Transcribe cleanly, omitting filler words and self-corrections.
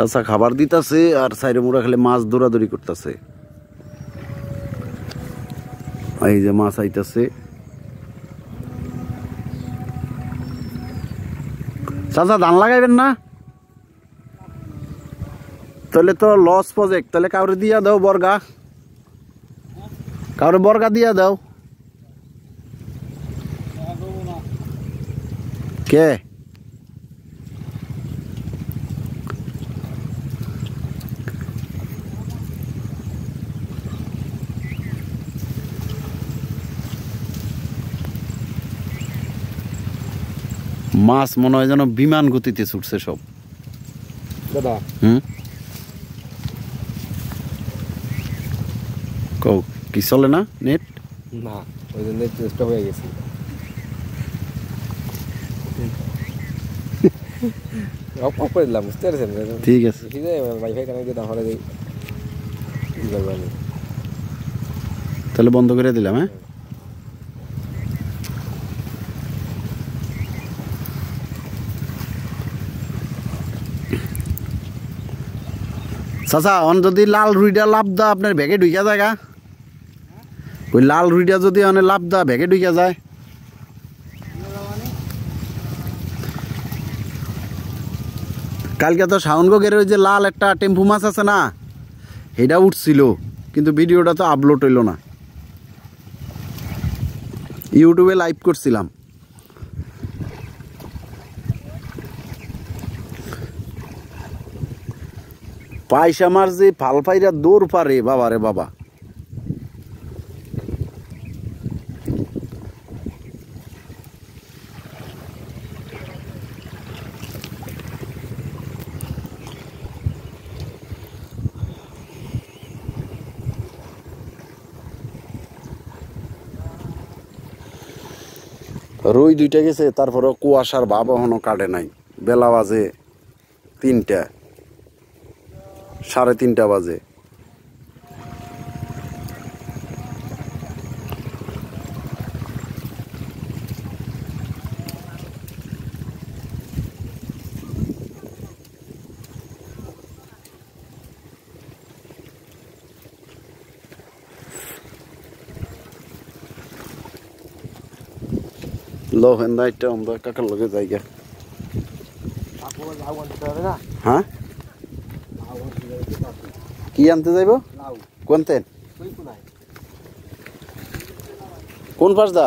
চাচা খাবার দিতেছে আর সাইরে মুড়া খেলে মাছ দৌড়াদৌড়ি করতেছে। এই যে মাছ আইতাছে। চাচা ধান লাগাইবেন না? তাহলে তো লস প্রজেক্ট। তাহলে কাউরে দিয়া দাও বর্গা, কাউরে বর্গা দিয়া দাও। কে মাছ মনে হয় যেন বিমান গতিতে ছুটছে সব। দাদা কও কি চলে না নেট? না, ওই জন্য চেষ্টা হয়ে গেছে। বুঝতে পারছেন? ঠিক আছে, ওয়াইফাই কানেক্ট দিয়ে তাহলে তাহলে বন্ধ করে দিলাম। হ্যাঁ চাচা, অন যদি লাল রুইটা লাভ দা আপনার ব্যাগে ঢুকা যায় গা? ওই লাল রুইটা যদি অনেক লাভ দা ব্যাগে ঢুকা যায়? কালকে তো শাওনগের ওই যে লাল একটা টেম্পু মাছ আছে না, এটা উঠছিল, কিন্তু ভিডিওটা তো আপলোড হইল না। ইউটিউবে লাইভ করছিলাম। পাইসা মার যে ফাল পাইরা দৌড় পারে বাবা রে বাবা। রুই দুইটা গেছে, তারপরে কুয়াশার ভাব এখনো কাটে নাই। বেলা বাজে 3টা, 3:30 বাজে। লো হেন্দা একটা আমরা কাকার লগে জায়গা। হ্যাঁ কি আনতে যাইব? কোনতেন? কোন পাশ দা?